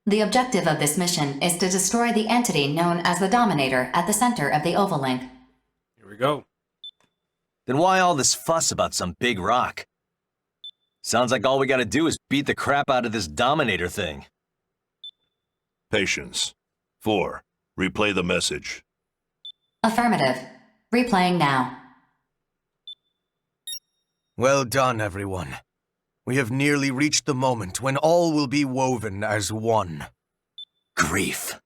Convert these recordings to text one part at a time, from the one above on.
The objective of this mission is to destroy the entity known as the Dominator at the center of the oval link. Here we go. Then why all this fuss about some big rock? Sounds like all we gotta do is beat the crap out of this Dominator thing. Patience. 4. Replay the message. Affirmative. Replaying now. Well done, everyone. We have nearly reached the moment when all will be woven as one. Grief.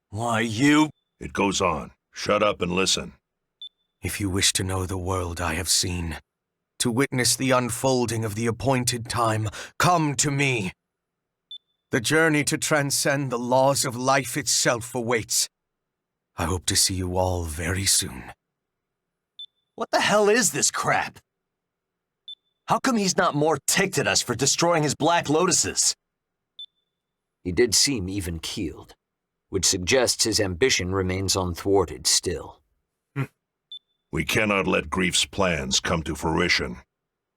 Why, you... It goes on. Shut up and listen. If you wish to know the world I have seen, to witness the unfolding of the appointed time, come to me. The journey to transcend the laws of life itself awaits. I hope to see you all very soon. What the hell is this crap? How come he's not more ticked at us for destroying his Black Lotuses? He did seem even-keeled, which suggests his ambition remains unthwarted still. We cannot let Grief's plans come to fruition.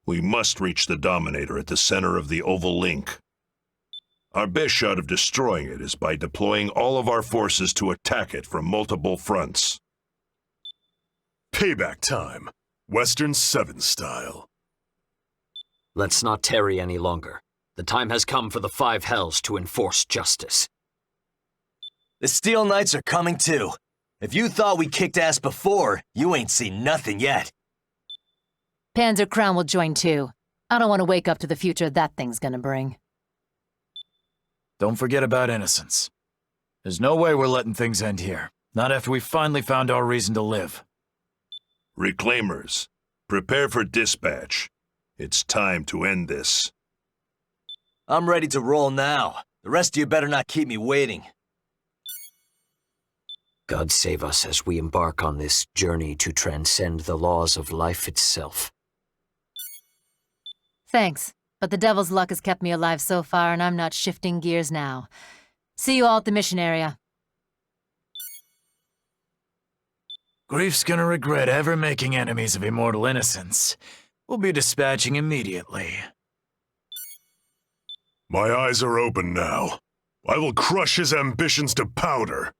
We must reach the Dominator at the center of the oval link. Our best shot of destroying it is by deploying all of our forces to attack it from multiple fronts. Payback time. Western 7 style. Let's not tarry any longer. The time has come for the Five Hells to enforce justice. The Steel Knights are coming too. If you thought we kicked ass before, you ain't seen nothing yet. Panzer Crown will join too. I don't want to wake up to the future that thing's gonna bring. Don't forget about innocence. There's no way we're letting things end here. Not after we finally found our reason to live. Reclaimers, prepare for dispatch. It's time to end this. I'm ready to roll now. The rest of you better not keep me waiting. God save us as we embark on this journey to transcend the laws of life itself. Thanks, but the devil's luck has kept me alive so far and I'm not shifting gears now. See you all at the mission area. Grief's gonna regret ever making enemies of immortal innocence. We'll be dispatching immediately. My eyes are open now. I will crush his ambitions to powder.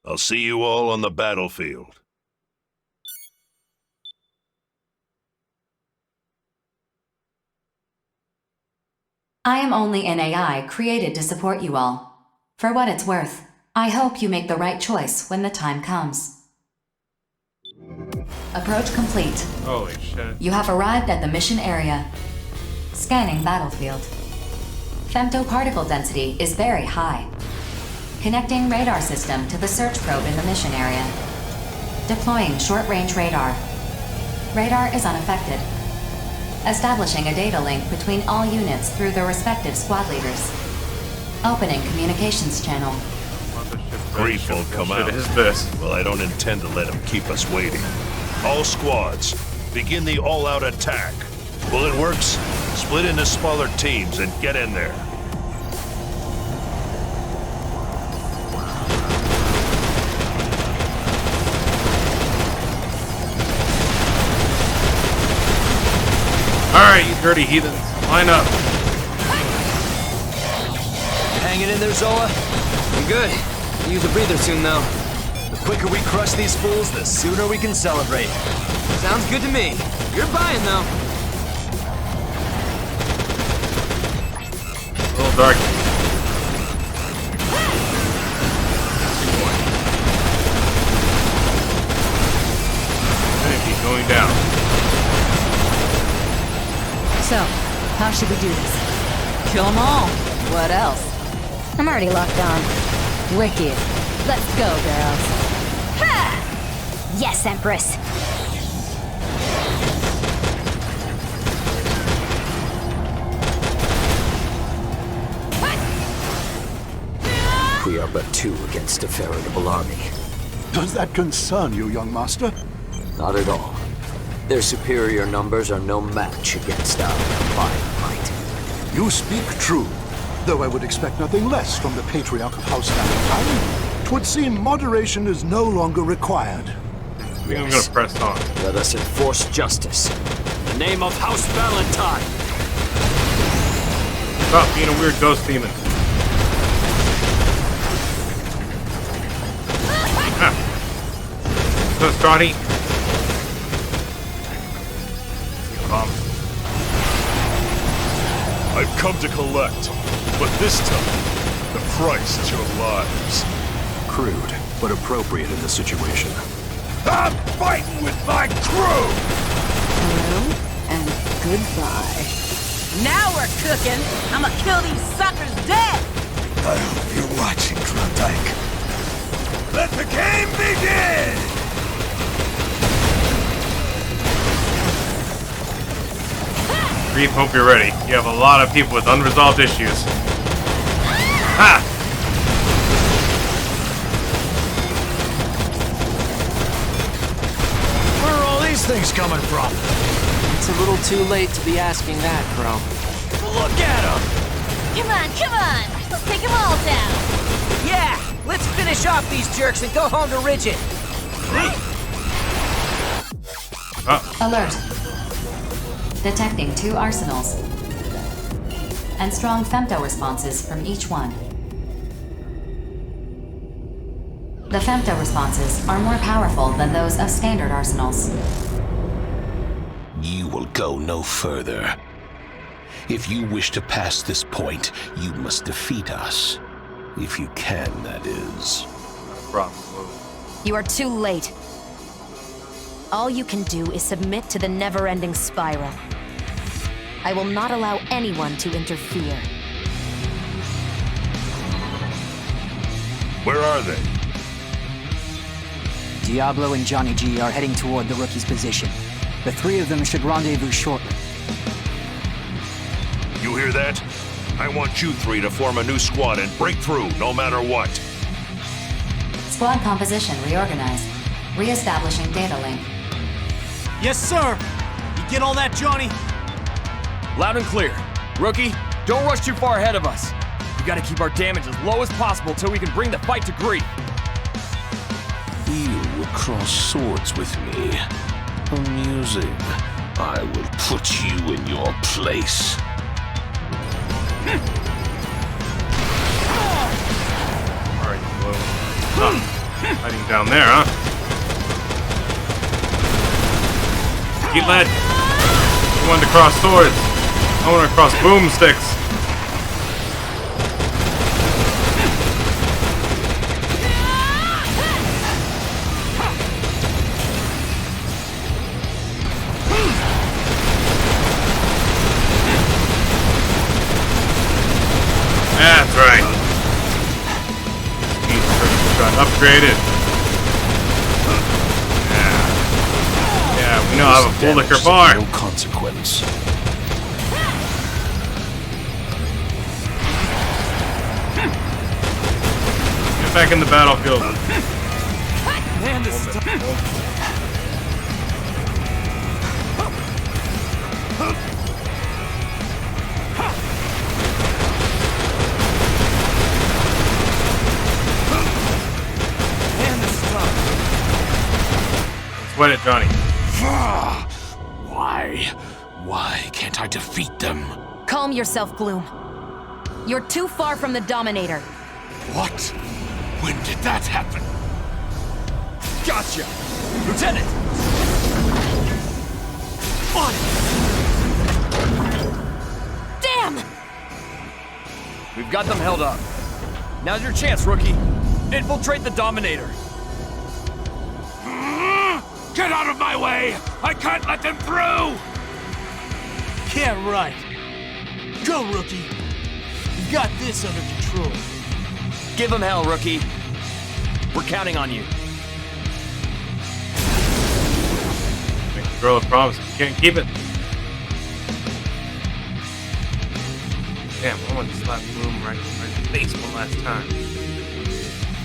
I'll see you all on the battlefield. I am only an AI created to support you all. For what it's worth, I hope you make the right choice when the time comes. Approach complete. Holy shit. You have arrived at the mission area. Scanning battlefield. Femtoparticle density is very high. Connecting radar system to the search probe in the mission area. Deploying short-range radar. Radar is unaffected. Establishing a data link between all units through their respective squad leaders. Opening communications channel. Grief won't come out. What is this? Well, I don't intend to let him keep us waiting. All squads, begin the all-out attack. Bullet works, split into smaller teams and get in there. Alright, you dirty heathens. Line up. Hanging in there, Zola? I'm good. Use a breather soon, though. The quicker we crush these fools, the sooner we can celebrate. Sounds good to me. You're buying, though. A little dark. Enemy going down. So, how should we do this? Kill them all. What else? I'm already locked on. Wicked. Let's go, girls. Ha! Yes, Empress. We are but two against a veritable army. Does that concern you, young master? Not at all. Their superior numbers are no match against our combined might. You speak true, though I would expect nothing less from the Patriarch of House Valentine. 'Twould seem moderation is no longer required. I think I'm gonna press on. Let us enforce justice. In the name of House Valentine! Stop being a weird ghost demon. So, Scotty. I've come to collect, but this time, the price is your lives. Crude, but appropriate in this situation. I'm fighting with my crew! Hello and goodbye. Now we're cooking. I'ma kill these suckers dead. I hope you're watching, Klondike. Let the game begin! Grief, hope you're ready. You have a lot of people with unresolved issues. Ha! Where are all these things coming from? It's a little too late to be asking that, Crow. Look at them! Come on! Let's take them all down! Yeah! Let's finish off these jerks and go home to Ridget! Alert. Detecting 2 arsenals. And strong femto responses from each one. The femto responses are more powerful than those of standard arsenals. You will go no further. If you wish to pass this point, you must defeat us. If you can, that is. You are too late. All you can do is submit to the never-ending spiral. I will not allow anyone to interfere. Where are they? Diablo and Johnny G are heading toward the rookie's position. The 3 of them should rendezvous shortly. You hear that? I want you 3 to form a new squad and break through, no matter what. Squad composition reorganized. Re-establishing data link. Yes, sir! You get all that, Johnny? Loud and clear. Rookie, don't rush too far ahead of us. We gotta keep our damage as low as possible till we can bring the fight to grief. You will cross swords with me. Amusing. I will put you in your place. Alright, well. Hiding down there, huh? Get led. You wanted to cross swords. I want to cross boomsticks. That's right. Got upgraded. Yeah, we know I have a full liquor bar. No consequence. Get back in the battlefield. Man, this is Sweat it, Johnny. Why can't I defeat them? Calm yourself, Gloom. You're too far from the Dominator. What? When did that happen? Gotcha! Lieutenant! On it! Damn! We've got them held up. Now's your chance, Rookie. Infiltrate the Dominator. Get out of my way! I can't let them through! Yeah, right. Go, Rookie. You got this under control. Give him hell, Rookie. We're counting on you. Make the girl a promise if you can't keep it. Damn, I want to slap Bloom right in the face one last time.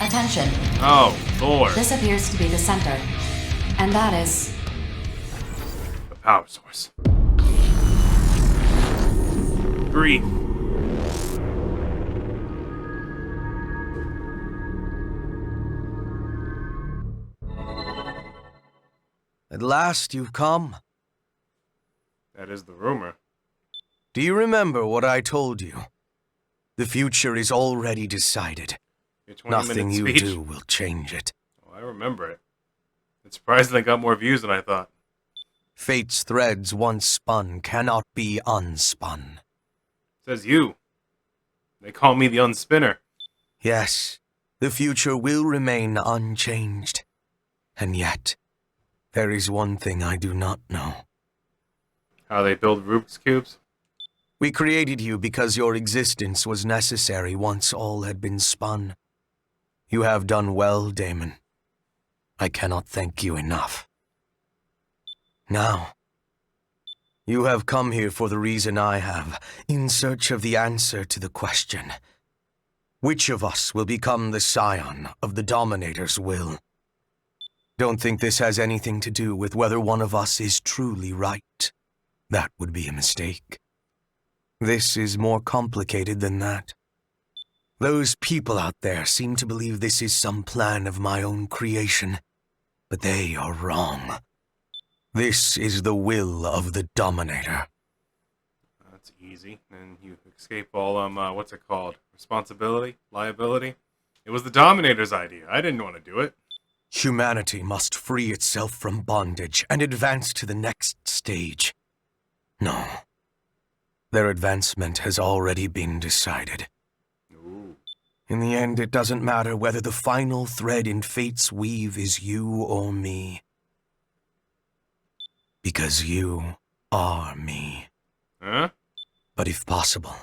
Attention. Oh, Lord. This appears to be the center. And that is... the power source. Grief. At last you've come. That is the rumor. Do you remember what I told you? The future is already decided. Your 20-minute Nothing you speech. do will change it. Oh, I remember it. It's surprisingly got more views than I thought. Fate's threads once spun cannot be unspun. Says you. They call me the unspinner. Yes, the future will remain unchanged. And yet, there is one thing I do not know. How they build Rubik's Cubes? We created you because your existence was necessary once all had been spun. You have done well, Daemon. I cannot thank you enough. Now, you have come here for the reason I have, in search of the answer to the question. Which of us will become the scion of the Dominator's will? Don't think this has anything to do with whether one of us is truly right. That would be a mistake. This is more complicated than that. Those people out there seem to believe this is some plan of my own creation, but they are wrong. This is the will of the Dominator. That's easy. And you escape all, what's it called? Responsibility? Liability? It was the Dominator's idea. I didn't want to do it. Humanity must free itself from bondage and advance to the next stage. No. Their advancement has already been decided. Ooh. In the end, it doesn't matter whether the final thread in fate's weave is you or me. Because you are me. Huh? But if possible,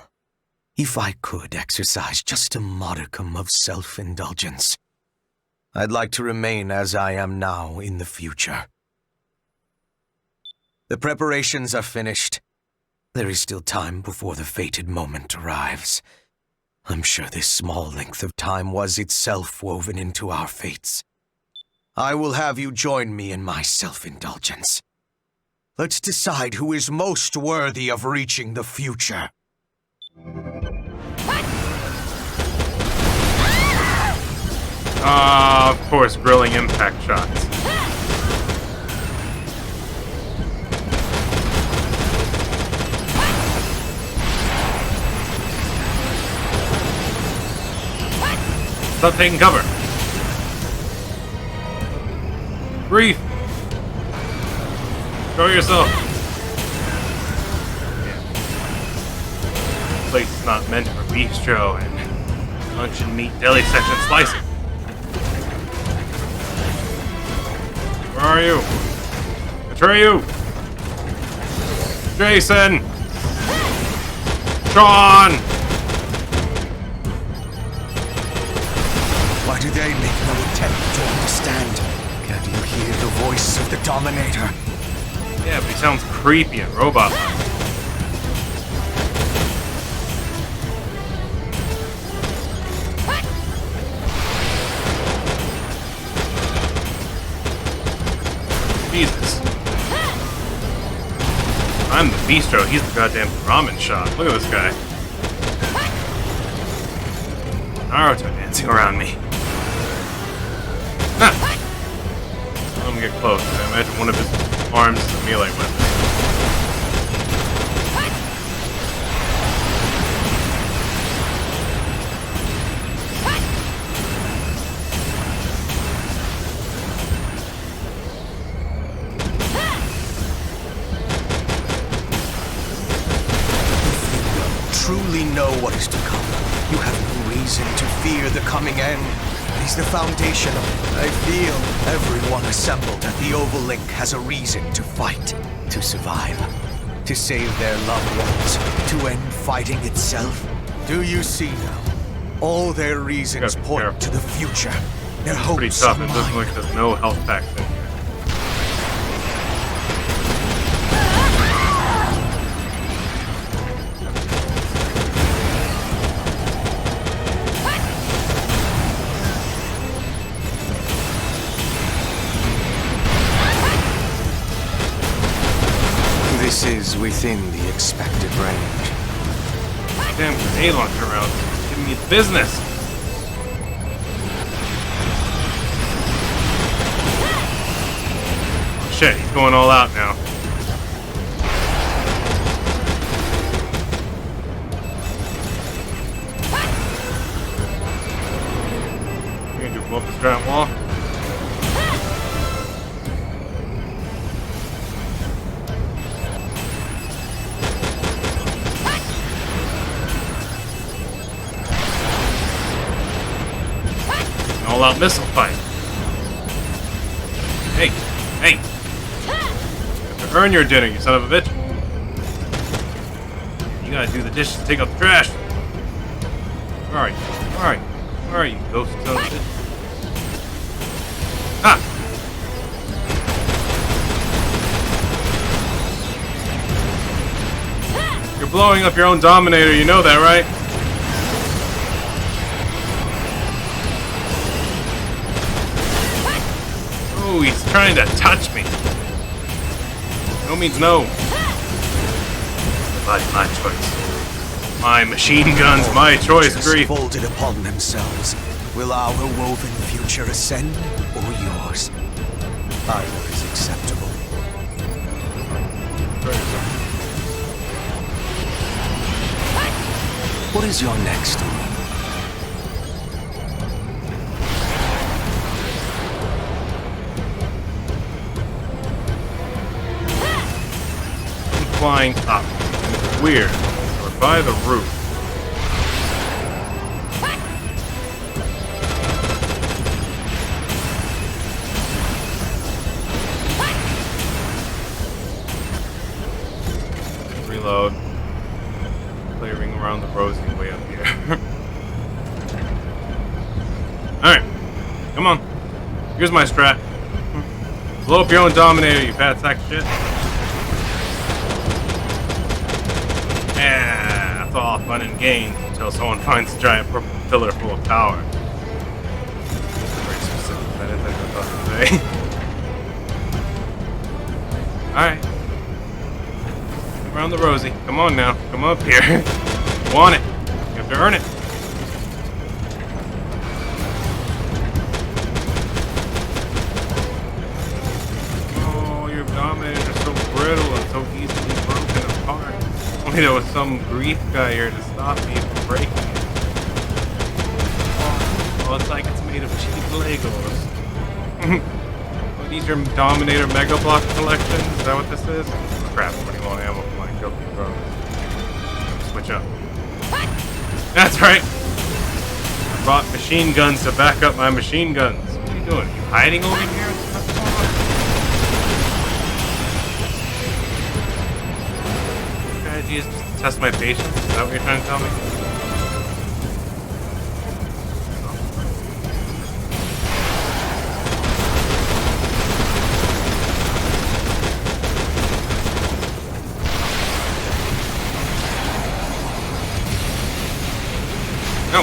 if I could exercise just a modicum of self-indulgence, I'd like to remain as I am now in the future. The preparations are finished. There is still time before the fated moment arrives. I'm sure this small length of time was itself woven into our fates. I will have you join me in my self-indulgence. Let's decide who is most worthy of reaching the future. Of course, grilling impact shots. Stop taking cover. Grief. Show yourself. Yeah. This place is not meant for bistro and lunch and meat deli section slicing. Where are you? Atreyu! Jason! Sean! Why do they make no attempt to understand? Can't you hear the voice of the Dominator? Yeah, but he sounds creepy and robot-like. Jesus. I'm the bistro, he's the goddamn ramen shop. Look at this guy. Naruto dancing around me. I'm gonna get close. I imagine one of his arms is a melee weapon. Truly know what is to come. You have no reason to fear the coming end. It is the foundation of it. I feel everyone assembled at the Oval Link has a reason to fight, to survive, to save their loved ones, to end fighting itself. Do you see now? All their reasons point to the future. Their hopes pretty tough. are It doesn't mine. look like there's no health packs in here. This is within the expected range. Damn grenade launcher round. Giving me the business. Oh, shit, he's going all out now. Shoot him off this giant wall. An all-out missile fight. Hey, hey! You have to earn your dinner, you son of a bitch. You gotta do the dishes and take out the trash. Where are you? Where are you? Where are you, ghost son of a bitch? Ah! You're blowing up your own Dominator, you know that, right? Oh, he's trying to touch me. No means no. But my choice. My machine guns, my choice, Grief. Folded upon themselves. Will our woven future ascend, or yours? Either is acceptable. What is your next move? Flying up. Weird. We're by the roof. Reload. Clearing around the rosy way up here. Alright. Come on. Here's my strat. Blow up your own Dominator, you fat sack of shit. Yeah, that's all fun and games until someone finds a giant purple pillar full of power. Very specific, that is what I thought to say. Alright. Around the rosy. Come on now. Come up here. You want it. You have to earn it. Oh, your Dominators are so brittle and so easily broken apart. Only there was some grief guy here to stop me from breaking it. Oh, it's like it's made of cheap Legos. Oh, these are Dominator Mega Block collection? Is that what this is? Oh, crap, I'm running low on ammo for my Goku Pro. Switch up. That's right! I brought machine guns to back up my machine guns. What are you doing? Are you hiding over here? What's going on? Strategy is just to test my patience? Is that what you're trying to tell me? No.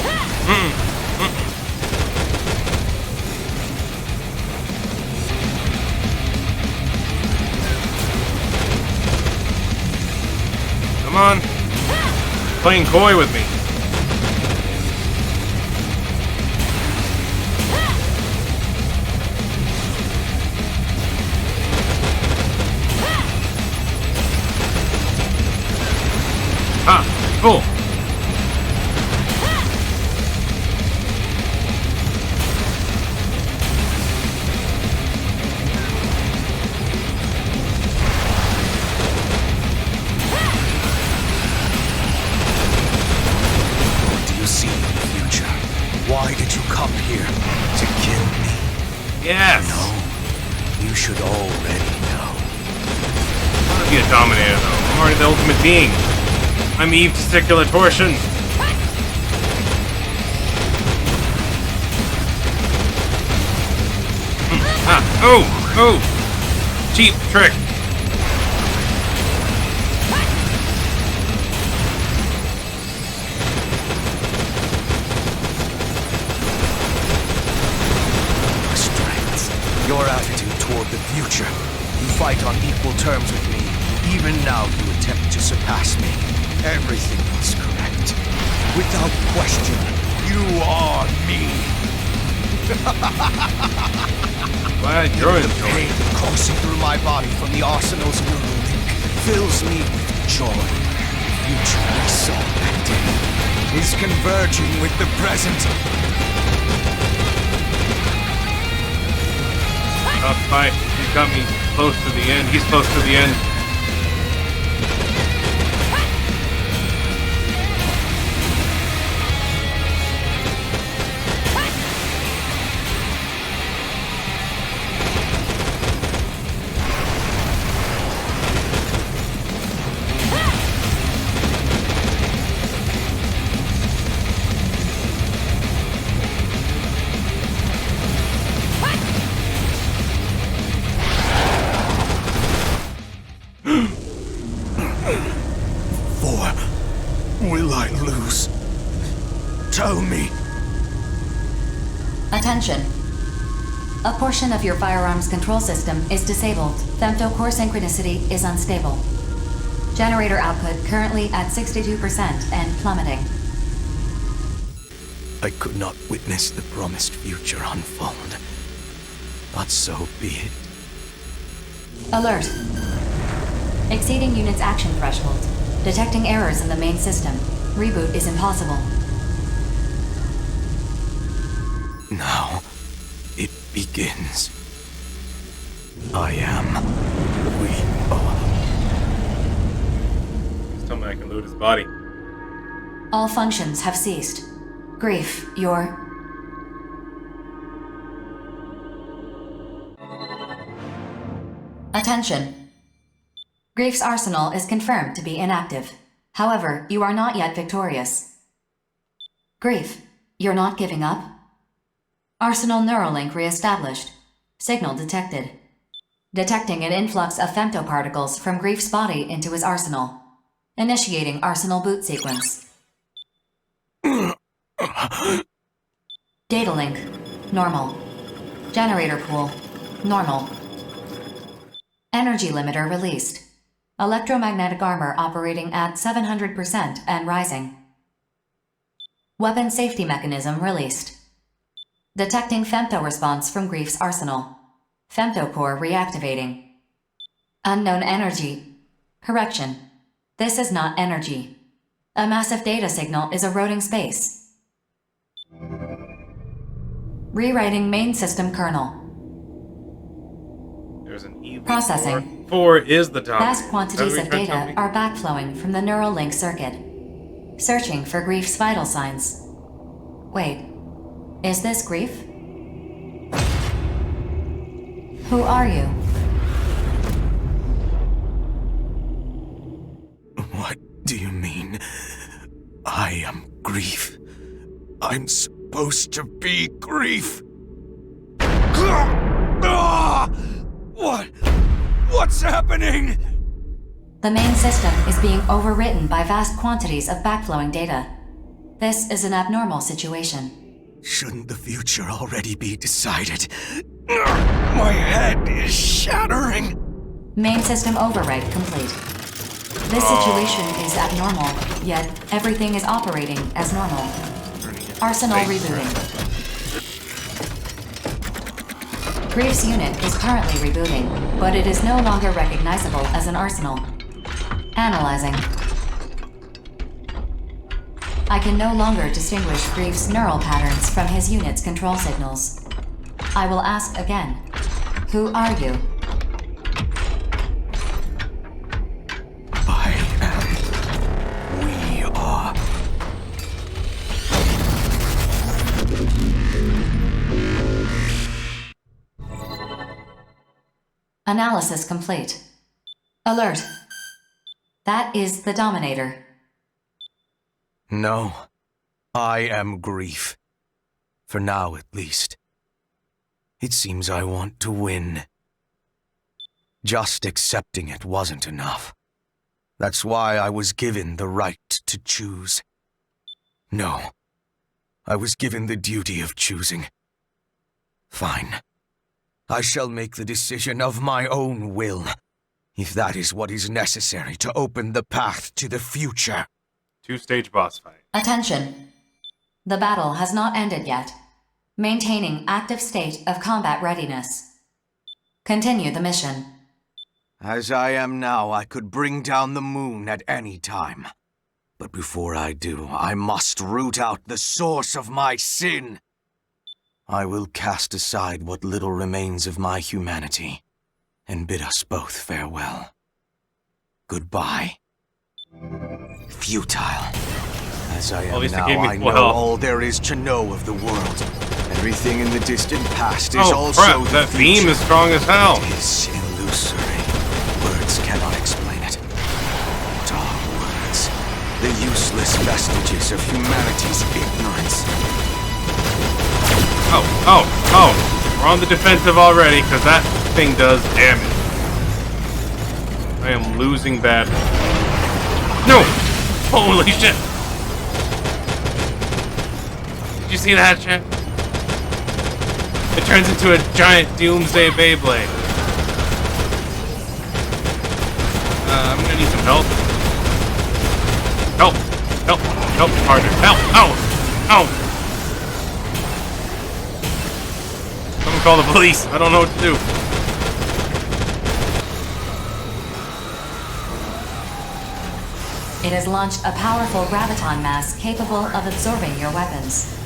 Come on. Playing coy with me. Ah, cool. Why did you come here? To kill me? Yes! No. You should already know. I'm not be a Dominator, though. I'm already the ultimate being. I'm Eve Testicular Torsion. Ah! Oh! Oh! Cheap trick. Your attitude toward the future. You fight on equal terms with me. Even now you attempt to surpass me. Everything was correct. Without question, you are me. Glad you're enjoying the pain coursing through my body from the arsenals of your link fills me with joy. The future we saw that day is converging with the present. fight. He's got me close to the end. He's close to the end. Will I lose? Tell me. Attention. A portion of your firearms control system is disabled. Femto-core synchronicity is unstable. Generator output currently at 62% and plummeting. I could not witness the promised future unfold. But so be it. Alert. Exceeding unit's action threshold. Detecting errors in the main system. Reboot is impossible. Now, it begins. I am. We are. Just tell me I can loot his body. All functions have ceased. Grief, your... Attention. Grief's arsenal is confirmed to be inactive. However, you are not yet victorious. Grief, you're not giving up? Arsenal Neuralink re-established. Signal detected. Detecting an influx of femtoparticles from Grief's body into his arsenal. Initiating arsenal boot sequence. Data link, normal. Generator pool, normal. Energy limiter released. Electromagnetic armor operating at 700% and rising. Weapon safety mechanism released. Detecting femto response from Grief's arsenal. Femto core reactivating. Unknown energy. Correction. This is not energy. A massive data signal is eroding space. Rewriting main system kernel. There's an Ewok. Processing. 4 is the top. Vast quantities of data are backflowing from the neural link circuit. Searching for Grief's vital signs. Wait, is this Grief? Who are you? What do you mean? I am Grief. I'm supposed to be Grief. What's happening? The main system is being overwritten by vast quantities of backflowing data. This is an abnormal situation. Shouldn't the future already be decided? My head is shattering. Main system override complete. This situation is abnormal, yet everything is operating as normal. Arsenal rebooting. Grief's unit is currently rebooting, but it is no longer recognizable as an arsenal. Analyzing. I can no longer distinguish Grief's neural patterns from his unit's control signals. I will ask again. Who are you? I am. We are. Analysis complete. Alert. That is the Dominator. No. I am Grief. For now, at least. It seems I want to win. Just accepting it wasn't enough. That's why I was given the right to choose. No. I was given the duty of choosing. Fine. I shall make the decision of my own will, if that is what is necessary to open the path to the future. 2-stage boss fight. Attention. The battle has not ended yet. Maintaining active state of combat readiness. Continue the mission. As I am now, I could bring down the moon at any time. But before I do, I must root out the source of my sin. I will cast aside what little remains of my humanity and bid us both farewell. Goodbye. Futile. As I am now, I know all there is to know of the world. Everything in the distant past is also crap, that beam is strong as hell. It is illusory. Words cannot explain it. What are words? The useless vestiges of humanity's ignorance. Oh, we're on the defensive already, because that thing does damage. I am losing badly. No! Holy shit! Did you see that shit? It turns into a giant Doomsday Beyblade. I'm gonna need some help. Help, partner. Help! Ow! Someone call the police. I don't know what to do. It has launched a powerful graviton mass capable of absorbing your weapons.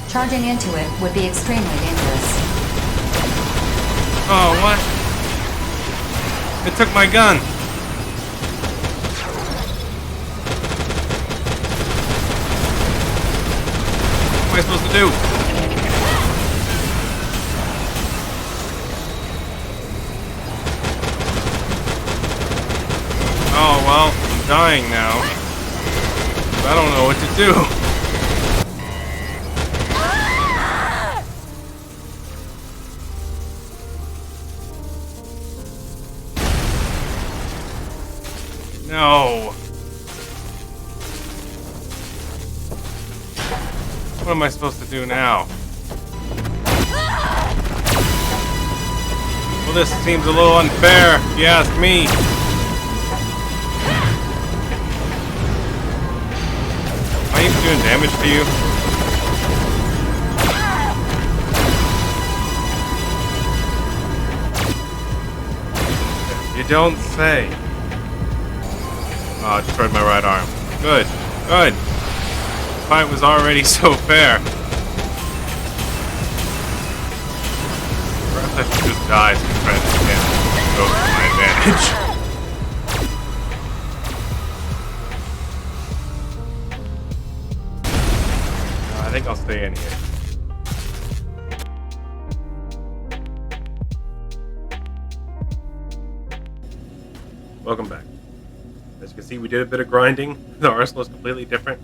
Charging into it would be extremely dangerous. Oh, what? It took my gun. What am I supposed to do? Oh, well, I'm dying now. I don't know what to do. No. What am I supposed to do now? Well, this seems a little unfair, if you ask me. Am I even doing damage to you? You don't say. Oh, I destroyed my right arm. Good. Good. The fight was already so fair. Perhaps I should just die so friends can go to my advantage. I think I'll stay in here. Welcome back. As you can see, we did a bit of grinding. The arsenal is completely different.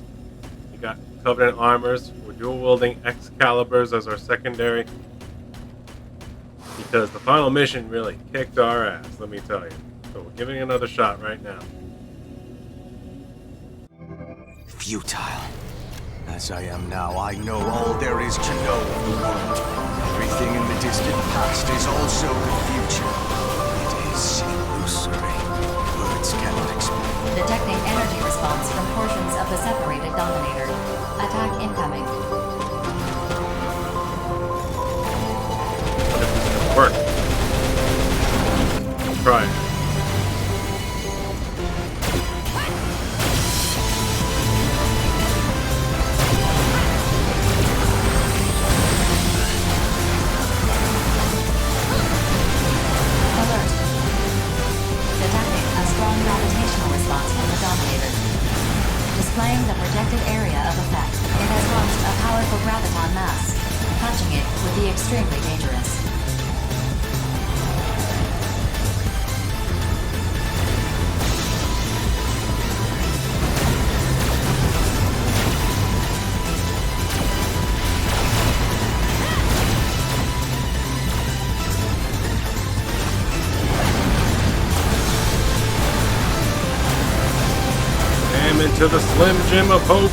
We got Covenant armors. We're dual-wielding Excaliburs as our secondary. Because the final mission really kicked our ass, let me tell you. So we're giving it another shot right now. Futile. As I am now, I know all there is to know of the world. Everything in the distant past is also the future. It is illusory. Words cannot explain. Detecting energy response from portions of the separated Dominator. Attack incoming. What if this is gonna work? Let's try it. Alert. Detecting a strong gravitational response from the Dominator. Displaying the projected area of effect, it has launched a powerful graviton mass. Touching it would be extremely dangerous. Into the Slim Jim of Hope.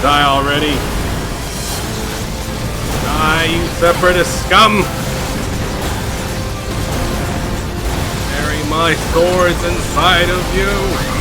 Die already. Die, you separatist scum! Bury my swords inside of you!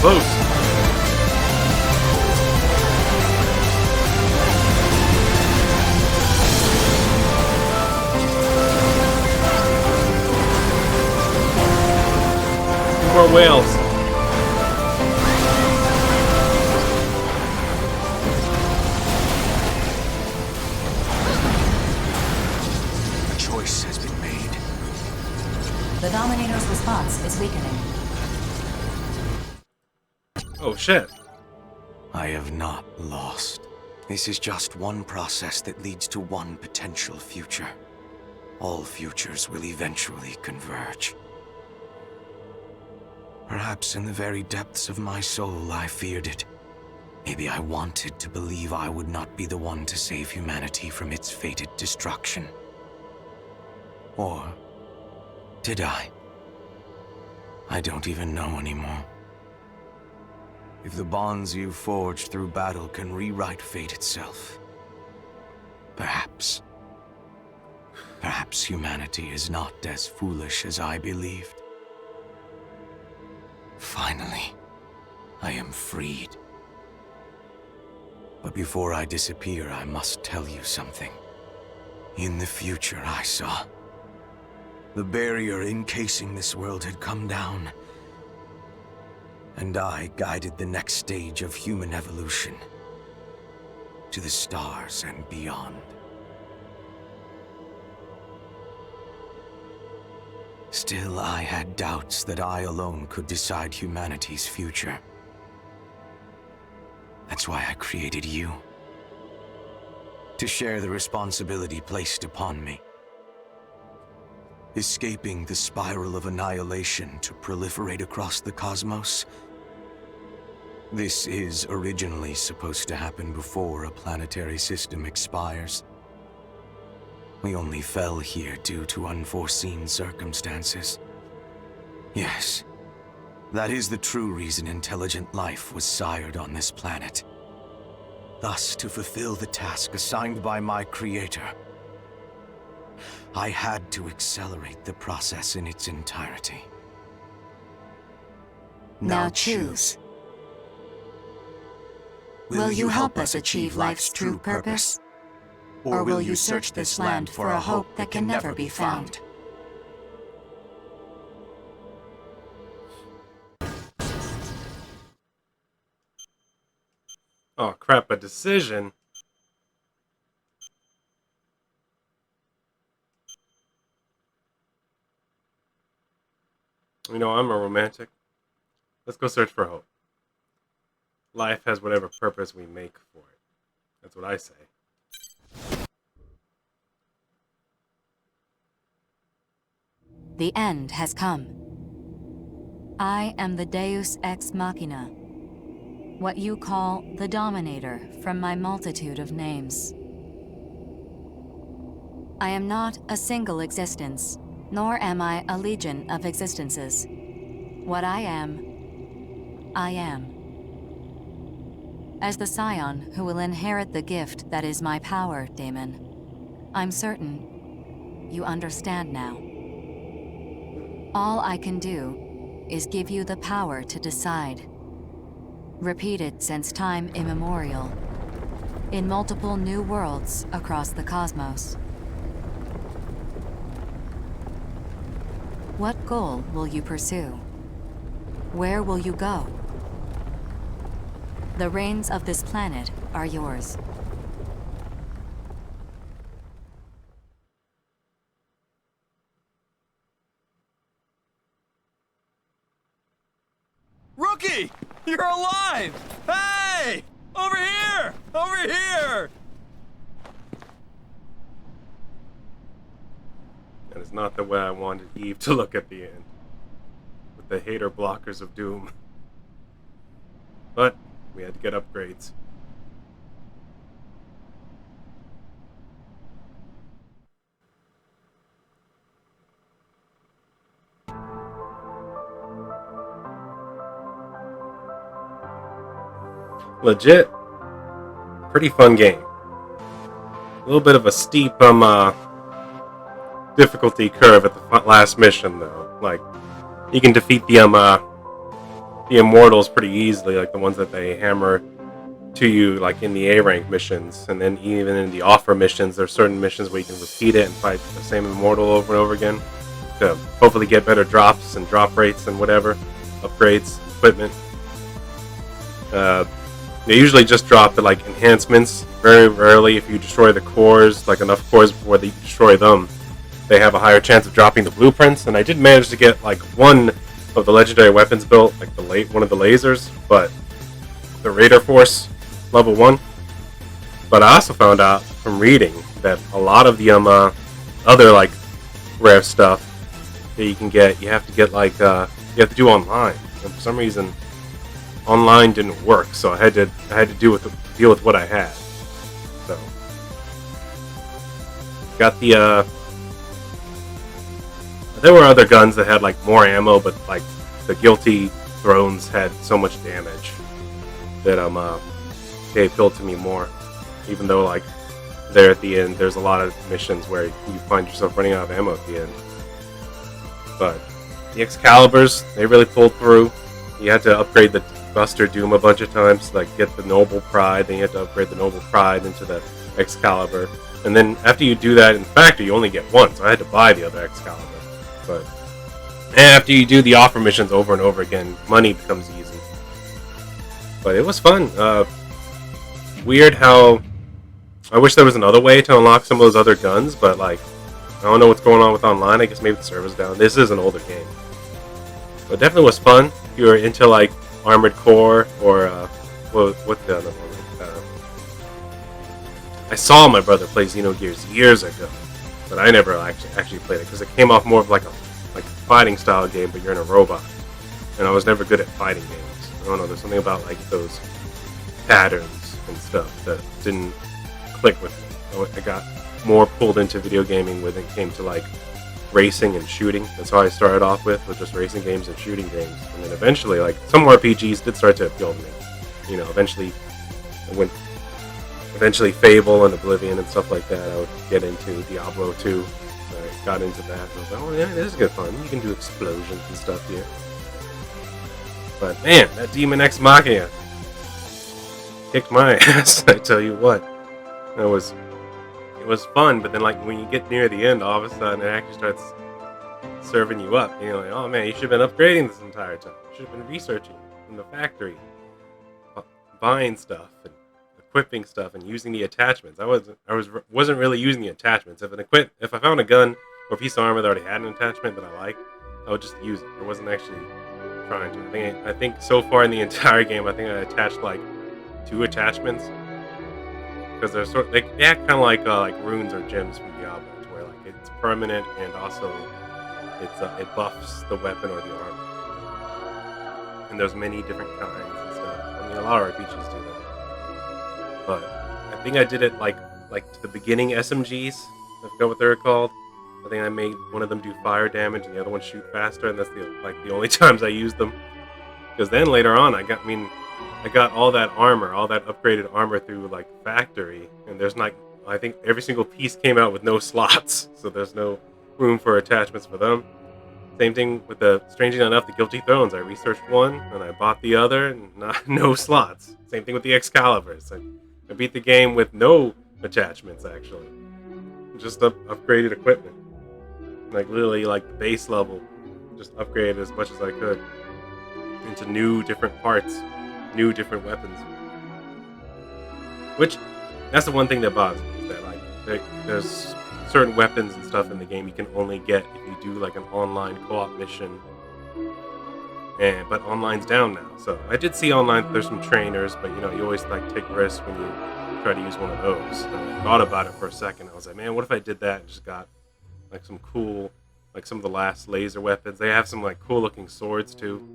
Close. More whales. A choice has been made. The Dominator's response is weakening. Oh shit. I have not lost. This is just one process that leads to one potential future. All futures will eventually converge. Perhaps in the very depths of my soul I feared it. Maybe I wanted to believe I would not be the one to save humanity from its fated destruction. Or did I? I don't even know anymore. If the bonds you forged through battle can rewrite fate itself, perhaps humanity is not as foolish as I believed. Finally, I am freed. But before I disappear, I must tell you something. In the future I saw, the barrier encasing this world had come down, and I guided the next stage of human evolution to the stars and beyond. Still, I had doubts that I alone could decide humanity's future. That's why I created you. To share the responsibility placed upon me. Escaping the spiral of annihilation to proliferate across the cosmos. This is originally supposed to happen before a planetary system expires. We only fell here due to unforeseen circumstances. Yes, that is the true reason intelligent life was sired on this planet. Thus, to fulfill the task assigned by my creator, I had to accelerate the process in its entirety. Now choose. Will you help us achieve life's true purpose? Or will you search this land for a hope that can never be found? Oh crap, a decision? You know, I'm a romantic. Let's go search for hope. Life has whatever purpose we make for it. That's what I say. The end has come. I am the Deus Ex Machina. What you call the Dominator from my multitude of names. I am not a single existence, nor am I a legion of existences. What I am, I am. As the scion who will inherit the gift that is my power, Daemon, I'm certain you understand now. All I can do is give you the power to decide. Repeated since time immemorial, in multiple new worlds across the cosmos. What goal will you pursue? Where will you go? The reins of this planet are yours. You're alive! Hey! Over here! Over here! That is not the way I wanted Eve to look at the end. With the hater blockers of doom. But we had to get upgrades. Legit, pretty fun game. A little bit of a steep difficulty curve at the last mission, though. Like, you can defeat the immortals pretty easily, like the ones that they hammer to you, like in the A rank missions, and then even in the offer missions, there's certain missions where you can repeat it and fight the same immortal over and over again to hopefully get better drops and drop rates and whatever, upgrades, equipment. They usually just drop the like enhancements. Very rarely, if you destroy the cores, like enough cores before they destroy them, they have a higher chance of dropping the blueprints. And I did manage to get like one of the legendary weapons built, like one of the lasers, but the Raider Force level 1. But I also found out from reading that a lot of the other like rare stuff that you can get, you have to get like you have to do online. And for some reason, online didn't work, so I had to deal with what I had. So got the there were other guns that had like more ammo, but like the guilty drones had so much damage that they appealed to me more. Even though like there at the end, there's a lot of missions where you find yourself running out of ammo at the end. But the Excaliburs, they really pulled through. You had to upgrade the Buster Doom a bunch of times, like get the Noble Pride, then you have to upgrade the Noble Pride into the Excalibur. And then after you do that in factory, you only get one, so I had to buy the other Excalibur. But after you do the offer missions over and over again, money becomes easy. But it was fun. Weird how I wish there was another way to unlock some of those other guns, but like I don't know what's going on with online. I guess maybe the server's down. This is an older game. But it definitely was fun if you were into like Armored Core or what's the other one? I saw my brother play Xenogears years ago, but I never actually played it because it came off more of like a fighting style game, but you're in a robot, and I was never good at fighting games. I don't know. There's something about like those patterns and stuff that didn't click with me. I got more pulled into video gaming when it came to like racing and shooting. That's how I started off with just racing games and shooting games, and then eventually like some RPGs did start to appeal to me. You know, eventually Fable and Oblivion and stuff like that. I would get into Diablo 2. I got into that and I was like, oh yeah, this is good fun. You can do explosions and stuff here. But man, that Demon X Machina kicked my ass. I tell you what, it was fun. But then like when you get near the end, all of a sudden it actually starts serving you up. You know, like, oh man, you should have been upgrading this entire time. You should have been researching in the factory, buying stuff and equipping stuff and using the attachments. I wasn't really using the attachments. If I found a gun or a piece of armor that already had an attachment that I liked, I would just use it. I wasn't actually trying to. I think so far in the entire game, I think I attached like 2 attachments because they're they act kind of like runes or gems from Diablo, where like it's permanent and also it buffs the weapon or the armor. And there's many different kinds and stuff. I mean, a lot of RPGs do that. But I think I did it like to the beginning SMGs. I forgot what they're called. I think I made one of them do fire damage and the other one shoot faster, and that's the only times I used them. Because then later on, I got all that armor, all that upgraded armor through like factory, and there's like I think every single piece came out with no slots, so there's no room for attachments for them. Same thing with strangely enough, the Guilty Thrones. I researched one and I bought the other, and no slots. Same thing with the Excaliburs. I beat the game with no attachments, actually. Just upgraded equipment. Like, literally, like, the base level. Just upgraded as much as I could. Into new different parts. New different weapons. Which, that's the one thing that bothers me. Is that, like, there's certain weapons and stuff in the game you can only get if you do, like, an online co-op mission. but online's down now. So I did see online there's some trainers, but you know, you always like take risks when you try to use one of those. And I thought about it for a second. I was like, man, what if I did that and just got like some cool, like some of the last laser weapons. They have some like cool looking swords too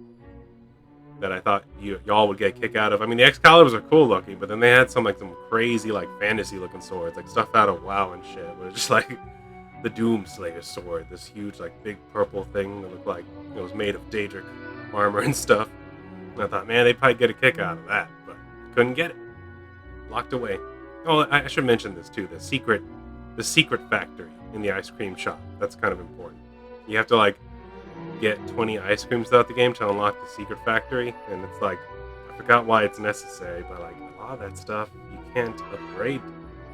that I thought y'all would get a kick out of. I mean, the Excaliburs are cool looking, but then they had some crazy like fantasy looking swords, like stuff out of WoW and shit. Where it's just like the Doomslayer sword, this huge like big purple thing that looked like it was made of Daedric armor and stuff. And I thought, man, they'd probably get a kick out of that, but couldn't get it. Locked away. Oh, I should mention this too. The secret factory in the ice cream shop. That's kind of important. You have to like get 20 ice creams throughout the game to unlock the secret factory, and it's like, I forgot why it's necessary, but like a lot of that stuff you can't upgrade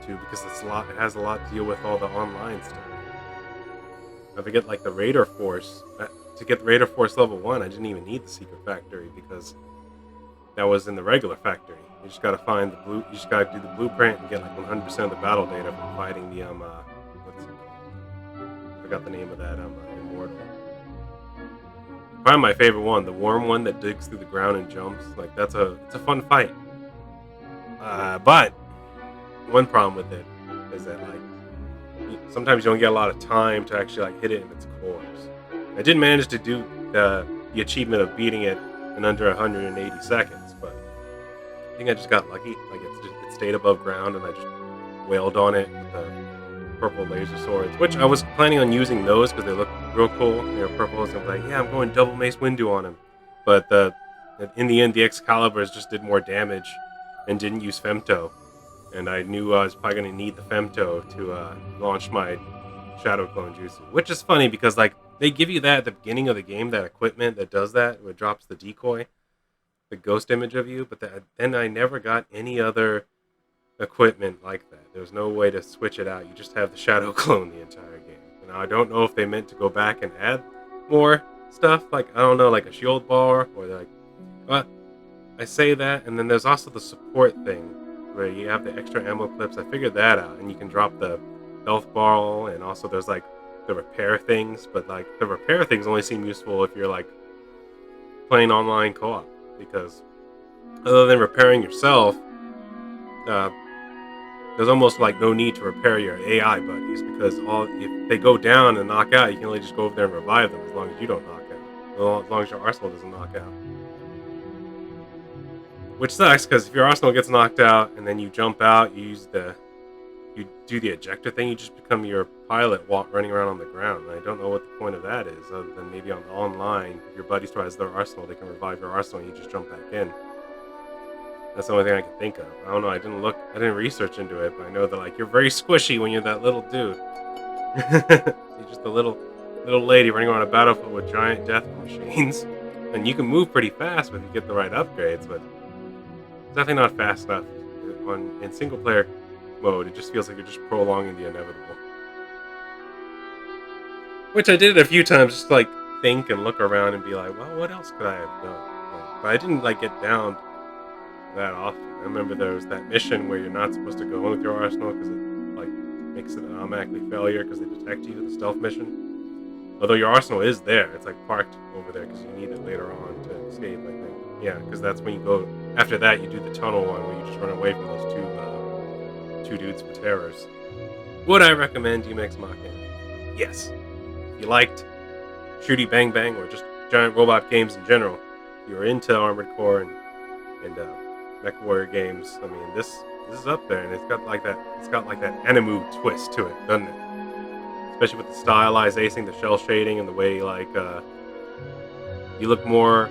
to because it has a lot to deal with all the online stuff. I forget like the Raider Force. To get the Raider Force level 1, I didn't even need the secret factory because that was in the regular factory. You just gotta find you just gotta do the blueprint and get like 100% of the battle data from fighting the what's it called? I forgot the name of that immortal. Probably my favorite one, the worm one that digs through the ground and jumps. Like it's a fun fight. But one problem with it is that like sometimes you don't get a lot of time to actually like hit it in its cores. I did manage to do the achievement of beating it in under 180 seconds, but I think I just got lucky. Like it stayed above ground, and I just wailed on it with the purple laser swords, which I was planning on using those because they look real cool. They were purple, so I was like, yeah, I'm going double Mace Windu on him. But in the end, the Excaliburs just did more damage and didn't use Femto. And I knew I was probably going to need the Femto to launch my Shadow Clone Jutsu. Which is funny because like they give you that at the beginning of the game, that equipment that does that, where it drops the decoy, the ghost image of you. But then I never got any other equipment like that. There's no way to switch it out. You just have the Shadow Clone the entire game. And I don't know if they meant to go back and add more stuff, like I don't know, like a shield bar or like. But I say that, and then there's also the support thing where you have the extra ammo clips. I figured that out, and you can drop the health ball, and also there's like the repair things. But like the repair things only seem useful if you're like playing online co-op, because other than repairing yourself, there's almost like no need to repair your AI buddies, because if they go down and knock out, you can only just go over there and revive them as long as you don't knock out, as long as your arsenal doesn't knock out. Which sucks, because if your arsenal gets knocked out and then you jump out, you do the ejector thing, you just become your pilot running around on the ground. And I don't know what the point of that is, other than maybe on online, if your buddy tries their arsenal, they can revive your arsenal and you just jump back in. That's the only thing I can think of. I don't know, I didn't research into it, but I know that like you're very squishy when you're that little dude. You're just a little lady running around a battlefield with giant death machines. And you can move pretty fast if you get the right upgrades, but it's definitely not fast enough. In single player mode, it just feels like you're just prolonging the inevitable. Which I did a few times, just to like think and look around and be like, well, what else could I have done? But I didn't like get down that often. I remember there was that mission where you're not supposed to go in with your arsenal because it like makes it an automatically failure because they detect you, the stealth mission. Although your arsenal is there, it's like parked over there because you need it later on to escape, I think. Yeah, because that's when you go. After that, you do the tunnel one where you just run away from those two dudes with terrors. Would I recommend Deum Ex Machina? Yes. If you liked shooty bang bang or just giant robot games in general, if you're into Armored Core and Mech Warrior games, I mean this is up there, and it's got like that anime twist to it, doesn't it? Especially with the stylized acing, the shell shading, and the way like you look more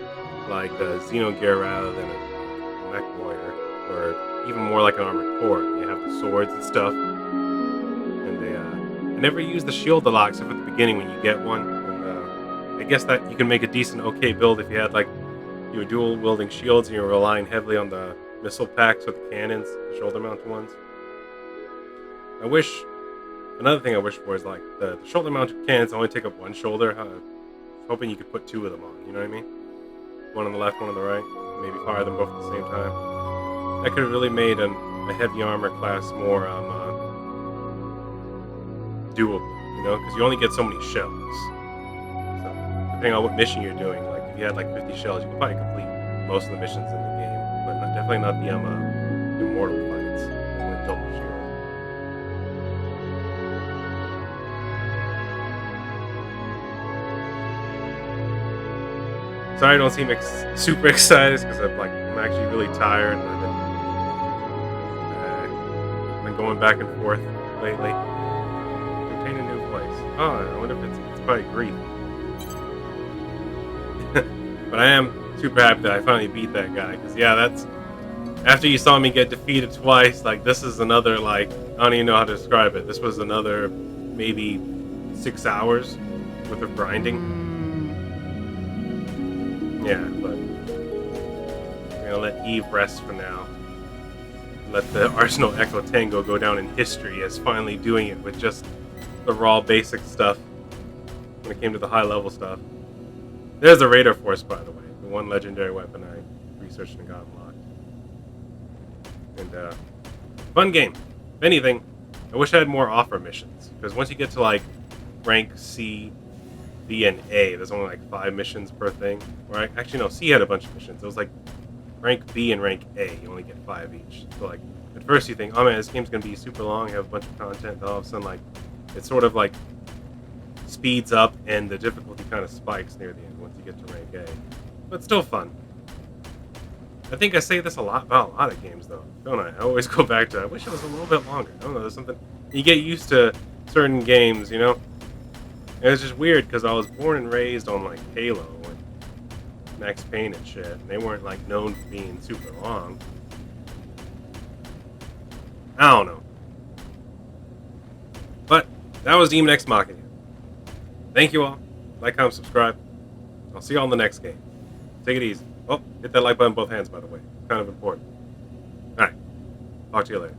like a Xenogear rather than a Mech Warrior, or even more like an Armored Core. You have the swords and stuff, and I never use the shield a lot except at the beginning when you get one. And I guess that you can make a decent okay build if you had like you were dual wielding shields and you're relying heavily on the missile packs with the cannons, the shoulder mounted ones. Another thing I wish for is like the shoulder mounted cannons only take up one shoulder. I was hoping you could put two of them on, you know what I mean? One on the left, one on the right. Maybe fire them both at the same time. That could have really made a heavy armor class more doable, you know? Because you only get so many shells. So depending on what mission you're doing, like if you had like 50 shells, you could probably complete most of the missions in the game, but definitely not the immortal fights with double shield. Sorry I don't seem super excited because I'm actually really tired and I've been going back and forth lately. Contain a new place. Oh, I wonder if it's probably grief. But I am super happy that I finally beat that guy because yeah, that's after you saw me get defeated twice. Like this is another I don't even know how to describe it. This was another maybe 6 hours worth of grinding. Yeah, but I'm gonna let Eve rest for now. Let the Arsenal Echo Tango go down in history as finally doing it with just the raw basic stuff when it came to the high level stuff. There's the Raider Force, by the way, the one legendary weapon I researched and got unlocked. And fun game. If anything, I wish I had more offer missions because once you get to rank C, B, and A, there's only 5 missions per thing. Or actually, no, C had a bunch of missions. It was rank B and rank A, you only get 5 each. So at first you think, oh man, this game's gonna be super long, have a bunch of content. And all of a sudden, it sort of speeds up and the difficulty kind of spikes near the end once you get to rank A. But still fun. I think I say this a lot about a lot of games though, don't I? I always go back to I wish it was a little bit longer. I don't know, there's something you get used to certain games, you know? And it's just weird because I was born and raised on Halo and Max Payne and shit, and they weren't known for being super long. I don't know. But that was Demon X Machina. Thank you all. Like, comment, subscribe. I'll see you all in the next game. Take it easy. Oh, hit that like button both hands, by the way. Kind of important. Alright. Talk to you later.